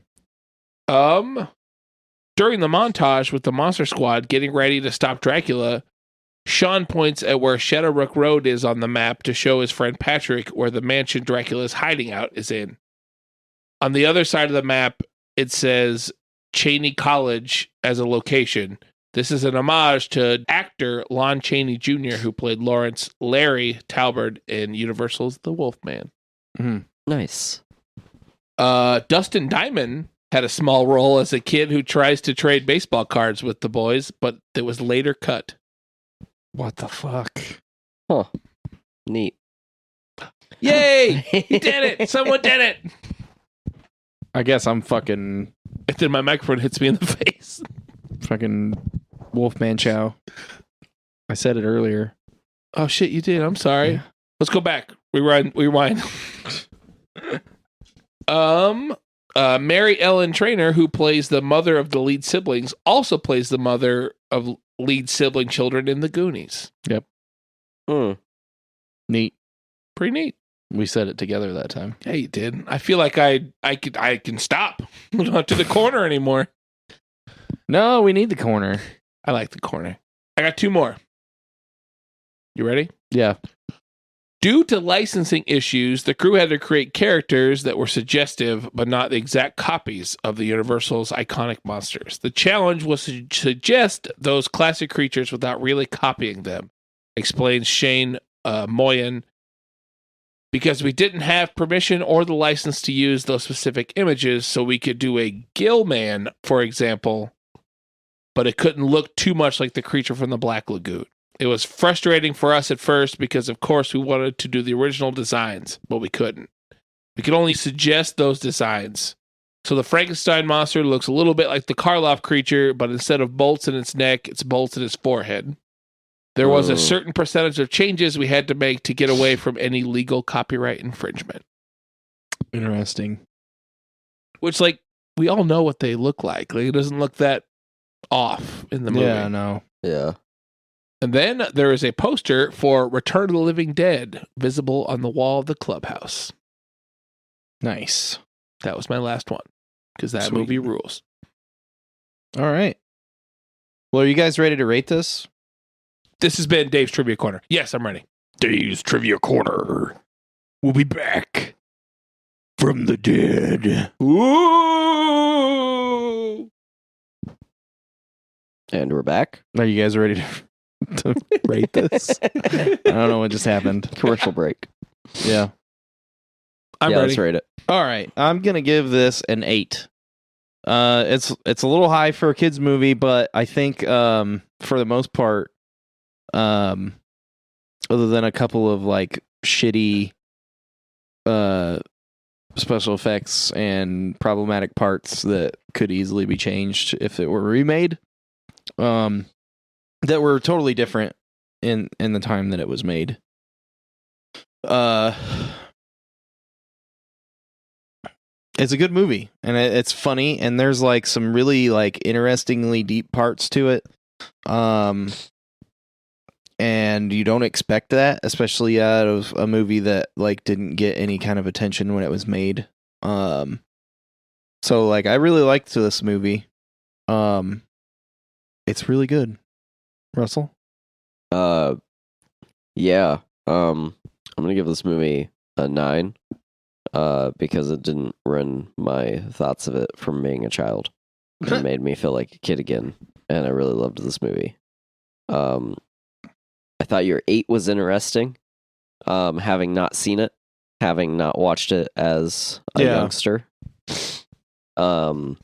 During the montage with the Monster Squad getting ready to stop Dracula, Sean points at where Shadowbrook Road is on the map to show his friend Patrick where the mansion Dracula's hiding out is in. On the other side of the map, it says Cheney College as a location. This is an homage to actor Lon Chaney Jr., who played Lawrence Larry Talbot in Universal's The Wolfman. Nice. Dustin Diamond had a small role as a kid who tries to trade baseball cards with the boys, but it was later cut. What the fuck? Huh. Neat. Yay! He did it! Someone did it! I guess I'm fucking And then my microphone hits me in the face. Wolfman Chow. I said it earlier. Oh shit, you did. I'm sorry. Yeah. Let's go back. Rewind. Mary Ellen Trainor, who plays the mother of the lead siblings, also plays the mother of lead sibling children in The Goonies. Hmm. Neat. Pretty neat. We said it together that time. Yeah, you did. I feel like I can stop. I don't have to the corner anymore. No, we need the corner. I like the corner. I got 2 more. You ready? Yeah. Due to licensing issues, the crew had to create characters that were suggestive but not the exact copies of the Universal's iconic monsters. The challenge was to suggest those classic creatures without really copying them, explains Shane Moyen. Because we didn't have permission or the license to use those specific images, so we could do a Gillman, for example, but it couldn't look too much like the creature from the Black Lagoon. It was frustrating for us at first because, of course, we wanted to do the original designs, but we couldn't. We could only suggest those designs. So the Frankenstein monster looks a little bit like the Karloff creature, but instead of bolts in its neck, it's bolts in its forehead. There was a certain percentage of changes we had to make to get away from any legal copyright infringement. Interesting. Which, like, we all know what they look like. Like, it doesn't look that off in the movie. Yeah, no. Yeah. And then there is a poster for Return of the Living Dead visible on the wall of the clubhouse. Nice. That was my last one, because that Sweet. movie rules. All right. Well, are you guys ready to rate this? This has been Dave's Trivia Corner. Yes, I'm ready. Dave's Trivia Corner. We'll be back from the dead. Ooh! And we're back. Are you guys ready to rate this? I don't know what just happened. Commercial break. Yeah. I'm yeah, ready. let's rate it. All right. I'm going to give this an 8. It's a little high for a kids movie, but I think for the most part, other than a couple of like shitty special effects and problematic parts that could easily be changed if it were remade, that were totally different in the time that it was made. It's a good movie, and it's funny, and there's like some really like interestingly deep parts to it. And you don't expect that, especially out of a movie that like didn't get any kind of attention when it was made. So like I really liked this movie. It's really good. Russell? Yeah. I'm gonna give this movie a 9. Because it didn't ruin my thoughts of it from being a child. It made me feel like a kid again, and I really loved this movie. I thought your 8 was interesting, having not seen it, having not watched it as a youngster. So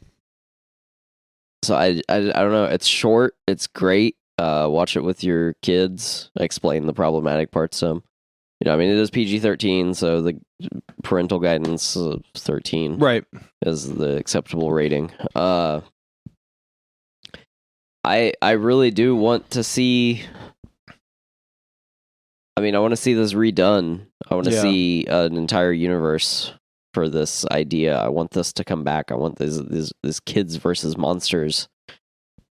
I don't know. It's short. It's great. Watch it with your kids. Explain the problematic parts to them. You know, I mean, it is PG-13, so the parental guidance 13 Right. is the acceptable rating. I really do want to see. I mean, I want to see this redone. I want to see an entire universe for this idea. I want this to come back. I want this kids versus monsters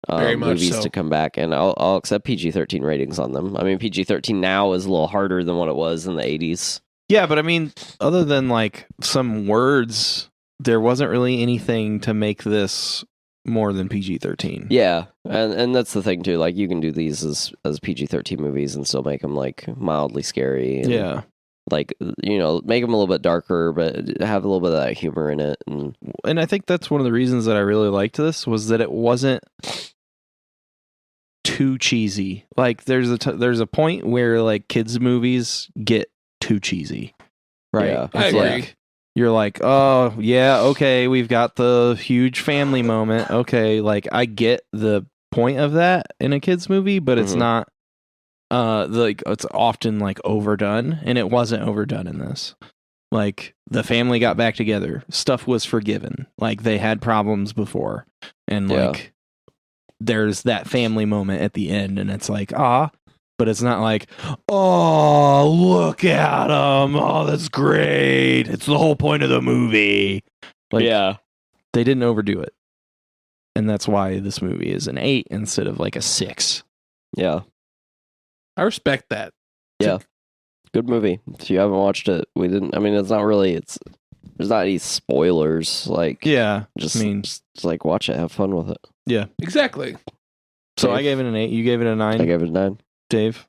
Very much movies so. to come back, and I'll accept PG-13 ratings on them. I mean, PG-13 now is a little harder than what it was in the 80s. Yeah, but I mean, other than like some words, there wasn't really anything to make this more than PG-13. Yeah, and that's the thing too. Like, you can do these as PG-13 movies and still make them like mildly scary. And, Yeah. like, you know, make them a little bit darker, but have a little bit of that humor in it. And I think that's one of the reasons that I really liked this was that it wasn't too cheesy. Like there's a point where like kids movies get too cheesy. Right? Yeah. I It's agree. like you're like, "Oh, yeah, okay, we've got the huge family moment." Okay, like I get the point of that in a kids movie, but it's Mhm. not like it's often like overdone, and it wasn't overdone in this. Like the family got back together, stuff was forgiven. Like they had problems before, and Yeah. like there's that family moment at the end, and it's like, but it's not like, oh, look at them, oh, that's great, it's the whole point of the movie. Like, yeah. they didn't overdo it, and that's why this movie is an 8 instead of like a 6. Yeah. I respect that. Good movie. If you haven't watched it, we didn't. I mean, it's not really. There's not any spoilers. Like, Yeah, just, I mean, just like watch it, have fun with it. Exactly. so Dave? I gave it an 8. You gave it a 9. I gave it a 9. Dave.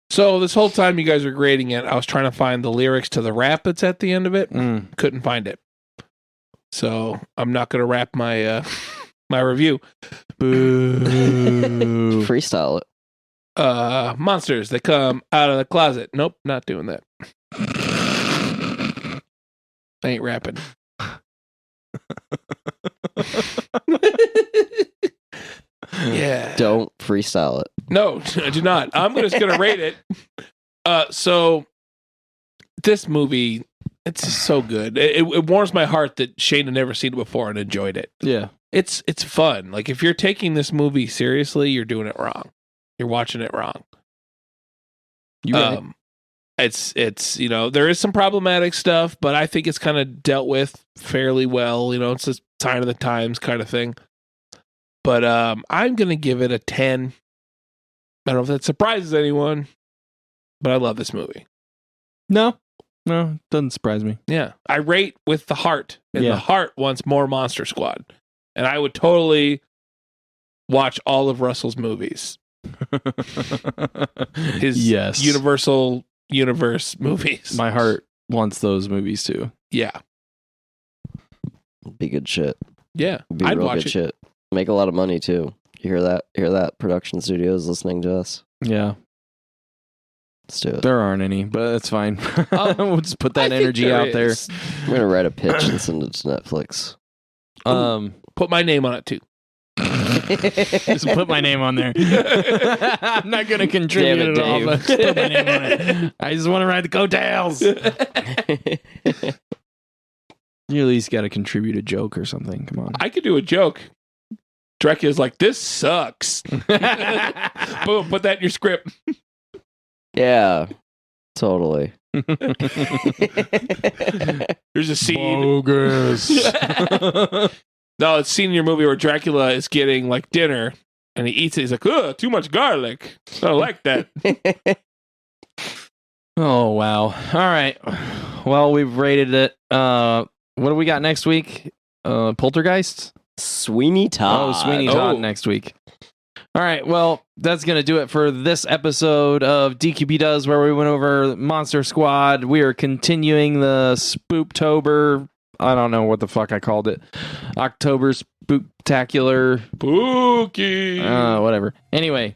So this whole time you guys are grading it, I was trying to find the lyrics to the rap that's at the end of it. Couldn't find it. So I'm not going to wrap my my review. Boo. Freestyle it. Monsters that come out of the closet. Nope, not doing that. I ain't rapping. Yeah. Don't freestyle it. No, I do not. I'm just going to rate it. So this movie, It's just so good. It warms my heart that Shane had never seen it before and enjoyed it. Yeah. It's fun. Like if you're taking this movie seriously, you're doing it wrong. You're watching it wrong. You right. It's there is some problematic stuff, but I think it's kind of dealt with fairly well. It's a sign of the times kind of thing. But I'm gonna give it a 10. I don't know if that surprises anyone, but I love this movie. No, it doesn't surprise me. Yeah, I rate with the heart, and the heart wants more Monster Squad, and I would totally watch all of Russell's movies. His Universal Universe movies. My heart wants those movies too. Yeah, be good shit. Yeah, be I'd real watch good it. Shit. Make a lot of money too. You hear that? Hear that? Production studios listening to us. Yeah. Let's do it. There aren't any, but that's fine. We'll just put that energy out there. I'm gonna write a pitch and send it to Netflix. Put my name on it too. Just put my name on there. I'm not gonna contribute at all, but put my name on it. I just want to ride the coattails. You at least got to contribute a joke or something. Come on. I could do a joke. Dracula's like, this sucks. Boom, put that in your script. Yeah, totally. There's a scene. Bogus. No, it's a scene in your movie where Dracula is getting like dinner and he eats it. He's like, ugh, too much garlic. I don't like that. Oh, wow. All right. Well, we've rated it. What do we got next week? Poltergeist? Sweeney Todd. Oh, Sweeney Todd next week. All right. Well, that's going to do it for this episode of DQP Does, where we went over Monster Squad. We are continuing the Spooktober. I don't know what the fuck I called it. October Spooktacular. Spooky. Whatever. Anyway.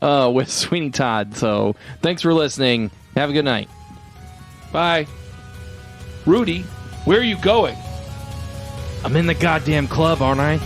With Sweeney Todd. So thanks for listening. Have a good night. Bye. Rudy, where are you going? I'm in the goddamn club, aren't I?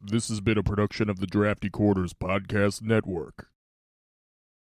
This has been a production of the Drafty Quarters Podcast Network.